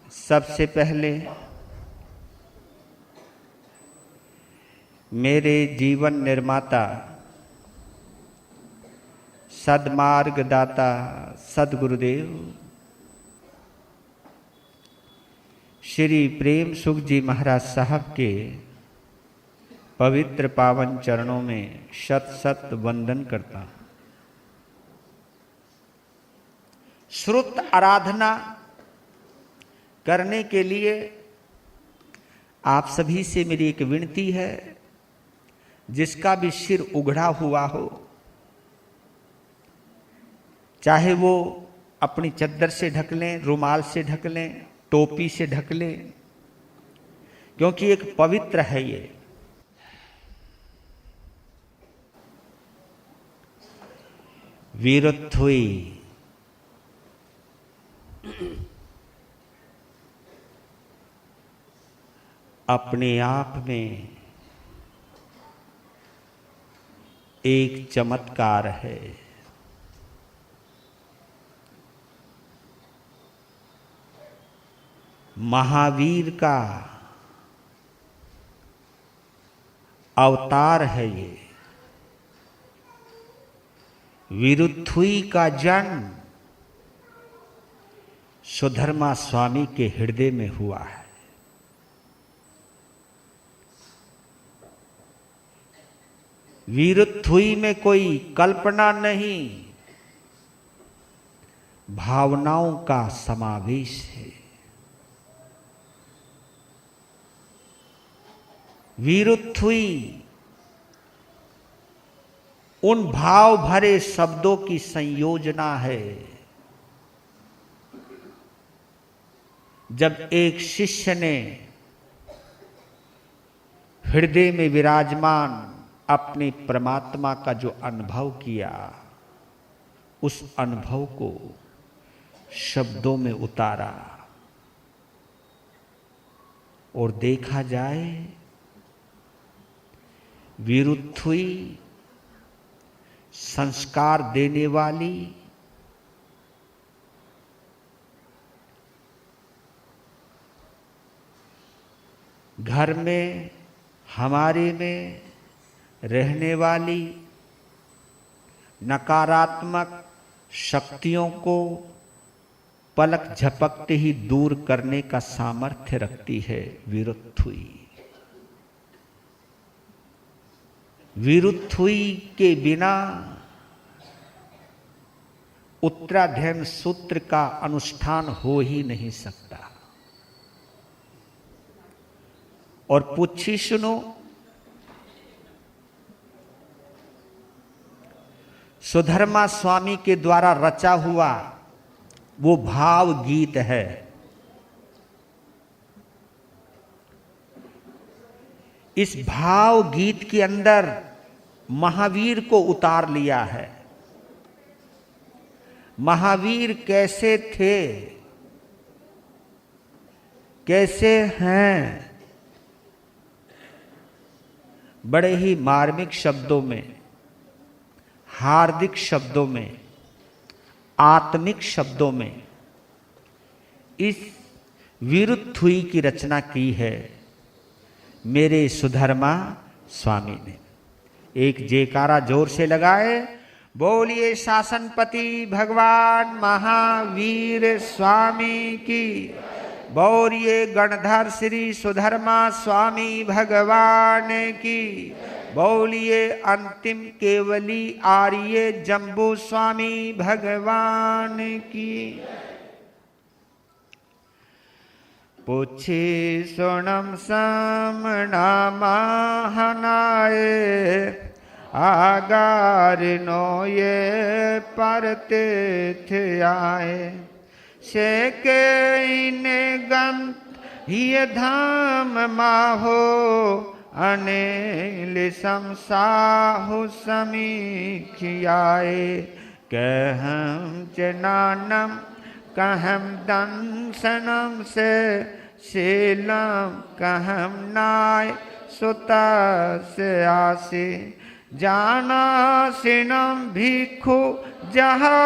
सबसे पहले मेरे जीवन निर्माता, सद्मार्ग दाता सद्गुरुदेव श्री प्रेम सुख जी महाराज साहब के पवित्र पावन चरणों में शत शत वंदन करता हूं। श्रुत आराधना करने के लिए आप सभी से मेरी एक विनती है, जिसका भी सिर उघड़ा हुआ हो, चाहे वो अपनी चद्दर से ढक लें, रुमाल से ढक लें, टोपी से ढक लें, क्योंकि एक पवित्र है ये। वीरत्वई अपने आप में एक चमत्कार है। महावीर का अवतार है ये। वीरुत्थुई का जन्म सुधर्मा स्वामी के हृदय में हुआ है। वीरुत्थुई में कोई कल्पना नहीं, भावनाओं का समावेश है। वीरुत्थुई उन भाव भरे शब्दों की संयोजना है। जब एक शिष्य ने हृदय में विराजमान अपने परमात्मा का जो अनुभव किया, उस अनुभव को शब्दों में उतारा और देखा जाए, वीरुत्थुई संस्कार देने वाली, घर में हमारे में रहने वाली नकारात्मक शक्तियों को पलक झपकते ही दूर करने का सामर्थ्य रखती है वीरुत्थुई। वीरुत्थुई के बिना उत्तराध्ययन सूत्र का अनुष्ठान हो ही नहीं सकता। और पूछी सुनो, सुधर्मा स्वामी के द्वारा रचा हुआ वो भाव गीत है। इस भाव गीत के अंदर महावीर को उतार लिया है। महावीर कैसे थे, कैसे हैं, बड़े ही मार्मिक शब्दों में, हार्दिक शब्दों में, आत्मिक शब्दों में इस वीरुत्थुई की रचना की है मेरे सुधर्मा स्वामी ने। एक जयकारा जोर से लगाए, बोलिए शासनपति भगवान महावीर स्वामी की, बोलिए गणधर श्री सुधर्मा स्वामी भगवान की, बोलिए अंतिम केवली आर्य जम्बू स्वामी भगवान की। पूछे सोनम समना महानाए, आगार नो ये परते थे आए, से के इने गम ये धाम माहो, अनिल समसाहु समीखियाए, कहम जनानम कहम दंसनम से शीलम कहम नाय सुता से आसी, जाना सिनम भिक्षु जहा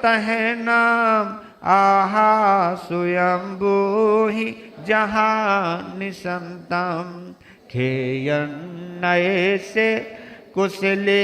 तहनाम आहा स्वयंभू ही जहाँ निसंतम खेयन नये से कुशले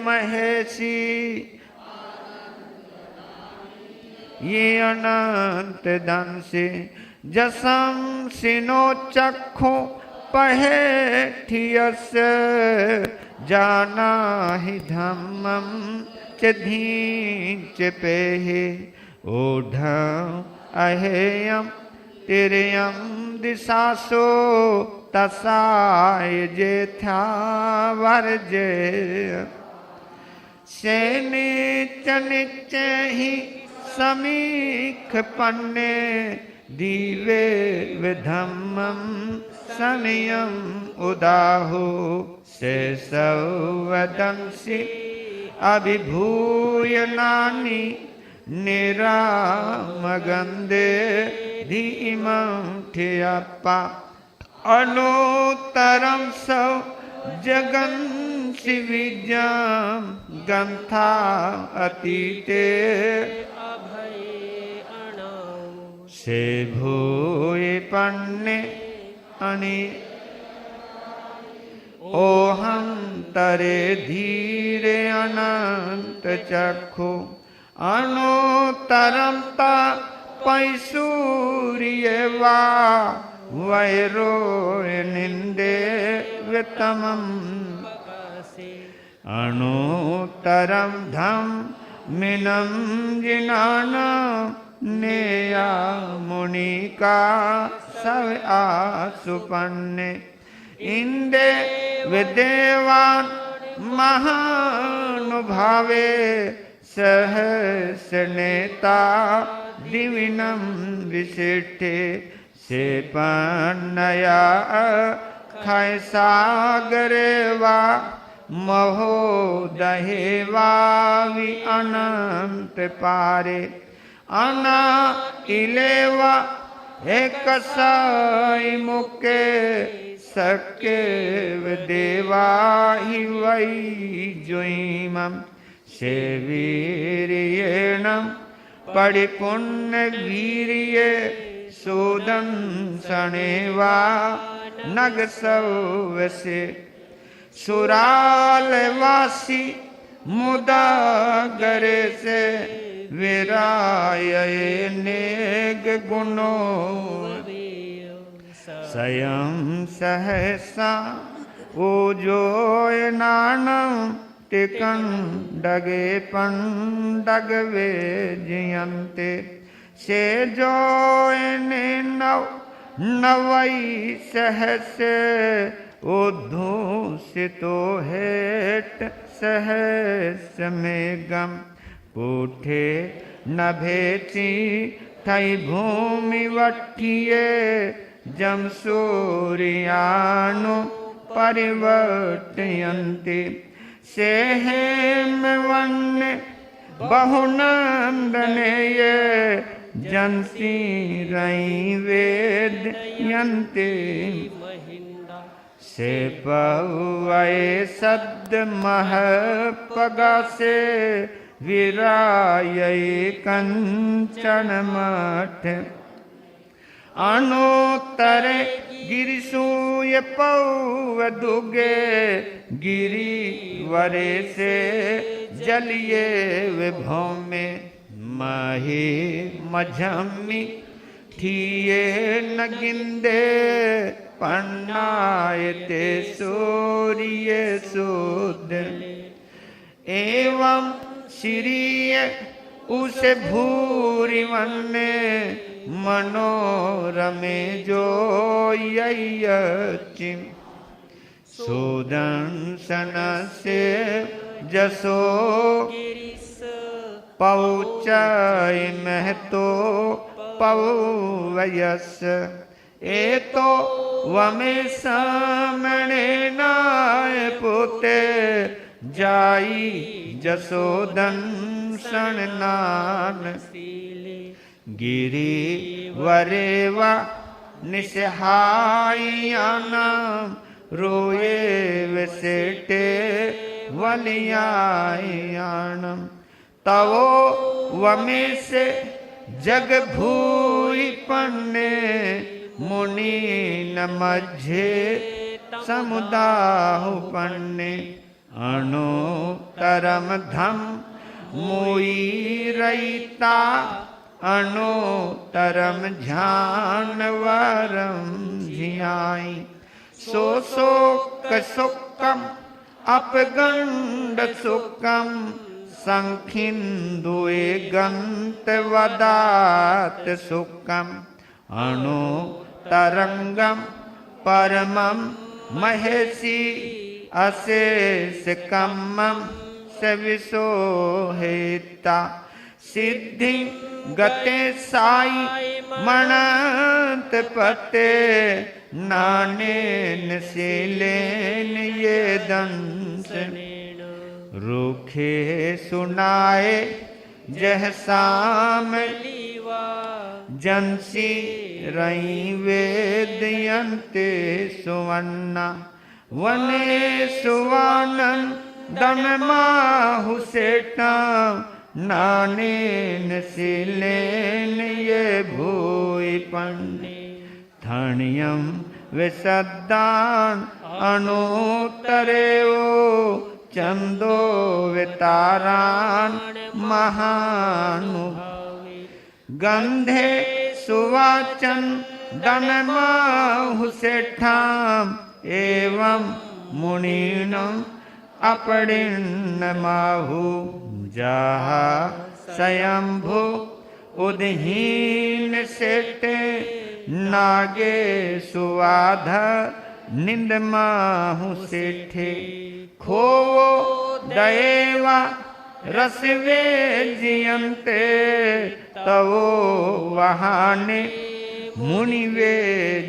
महेशी ये अनंत धन से जसम सिनो चक्षु पहे ठियस जाना ही धम्मम च धींच पेहे ओढ़ अहेयम तिरयम दिशासो तसाय जेथा वर्जे से नीच निच ही समीख पन्ने दीवे विधम्मम संयम उदाहो से सौवदंसी अभिभूय नानी निरामगंदे धीमं ठियप्पा अनुतरम सौ जगन शिविजम गंथा अतीते से भूय पन्ने अनि ओहं तरे धीरे अनंत चक्षु अनुतरम ता पैसूर्य वा वैरो निंदे वितमम अनुतरम धम मिनम जिनाना नेया मुनिका सब आसुपन्ने इंदे विदेवान महानुभावे सहस नेता दिविनम विशिष्टे से पन्नया खाय सागरे वा महोदहेवा वि अनंत पारे अना इलेवा एक साई मुके सके देवा ही वही जुईमम से वीर्येणम परिपुण्य वीर्ये सोदन सनेवा नग सौवसे सुरालवासी मुदा गरे से विराय नेग गुणो स्वयं सहसा ओजोय नानम टिकन डगे पंडगवे जियंते से जोयने नवई सहस उद्धूषितो हेट सहस में गम पूठे नभेची थई भूमि वठिए जम सूर्यानु परिवर्तयन्ति से हेम वन्य बहुनंदनेय जंसी रई वेद यन्ते से पवये सद महपगा से विराय कंचन मठ अनुत्तर गिरिसूय पौव दुगे गिरी वरे से जलिए विभौमे मही मझम्मी थिये न गिंदे पन्नायते सूर्य सूद एवं श्रीय उसे भूरि वन्ने मनोरमे जो ययचिम सुदंसन से जसो पौचय महतो पवयस एतो वमे सामने नाय पुते जाई जसोदन नान गिरी वरेवा निसहायाना रोए वसेटे वलियायानम तवो वमे से जग भूई पन्ने मुनि न मझे समुदाहु पन्ने अणु तरम धम मोई रईता अणु तरम ध्यान वरम झियाई सो सुकम अपगंड सुकम संखिंदुए गंत वदात सुकम अणु तरंगम परमम महेशी अशेष कम्मम सविशोहिता सिद्धि गते साई मणत पते नानेन शीलेन ये दंस रूखे सुनाए जह साम जंसी रई वेदयंते सुवन्ना वने सुवानन दनमाहु सेटा नानेन शीलेन ये भूई पन्ने थणियम विशद्दान अनुतरेओ चंदो वितारान महानु गंधे सुवाचन दनमाहु सेठाम एवं मुनीनम अपड़िन्न माहु जहा स्वयंभु उदहीन सेटे नागे सुवाध निंदमाहु सेठे खोवो दयेवा रसवे जियंते तवो वहाने मुनिवे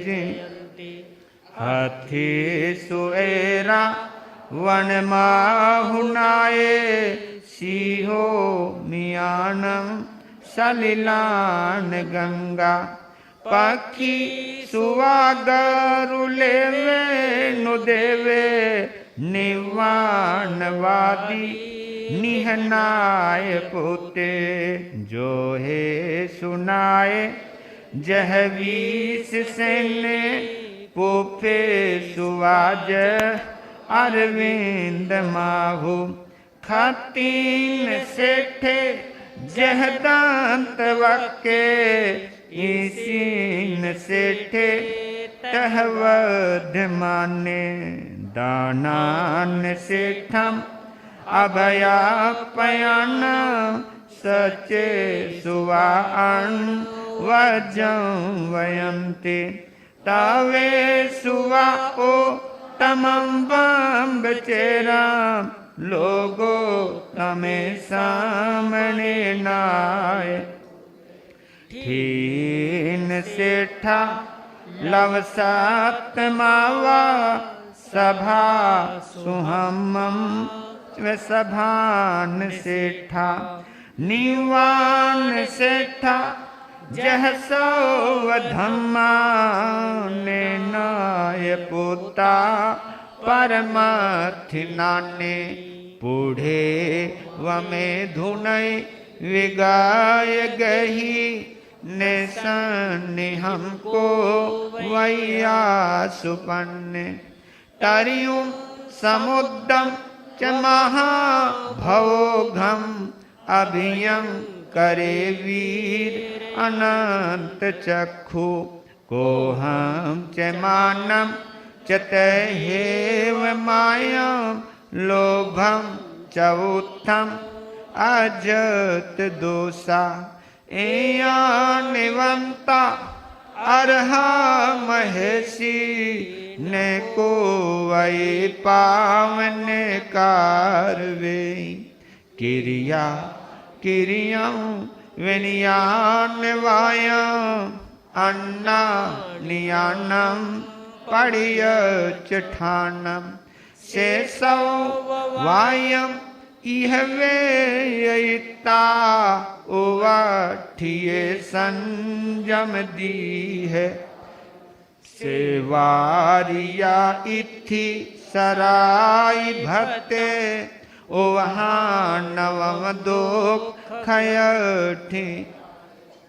जियंते हाथी सुएरा वनमाहुनाए सिंहो मियानम सलिलान गंगा पक्षी सुवागरुलेवे नुदेवे निवानवादी निहनाय पुते जो है सुनाए जहवीस सेने पोफे सुवाज अरविंद माहु खातीन सेठे जहदांत वके इसीन सेठे तहवद माने दानान सेठम अभया पयान सचे सुवान वजं वयंते तावे सुवा ओ तमं बंब चेरा लोगो तमे सामने नाय ठीन सेठा लवसात मावा सभा सुहमम सभान सेठा निवान सेठा जह सौधम्मा ने नाय पोता परमार्थि नाने बूढ़े वमे धुनय विगाय गही ने सन्नि हमको वैया सुपन्ने तरियुं समुद्रम च महाभवघम अभियं करे वीर अनंत चक्षु को हम च मानम चतहेव मायां लोभम चौथम अजत दोषा एयानिवंता अर्हा महेशी ने को वै पावन कारवे किरिया किरियं विनियान वायं अन्ना नियानम पड़िय चठानम शेषौ वायम इहवे यिता उवाठिये संजम दी है सेवारिया इथि सराय भक्ते ओ वहाँ नवम दो खयठी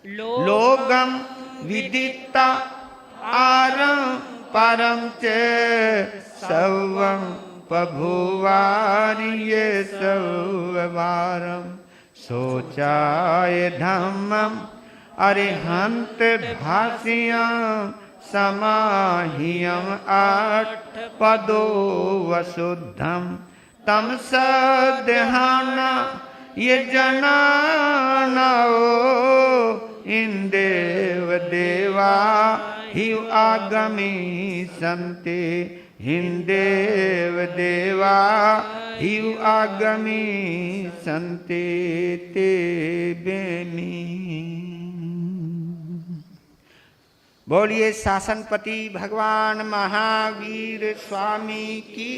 लोगम विदिता आरं परम च सर्वं प्रभुवार्ये सर्ववारं सोचाय धम्मं अरिहंत भाष्यं समाह्यं अष्टपदो वसुद्धं तम सद्ध्याना ये जनानाओ इंदेव देवा हि आगमी संते हिंदेव देवा हि आगमी संते ते बेनी। बोलिए शासनपति भगवान महावीर स्वामी की।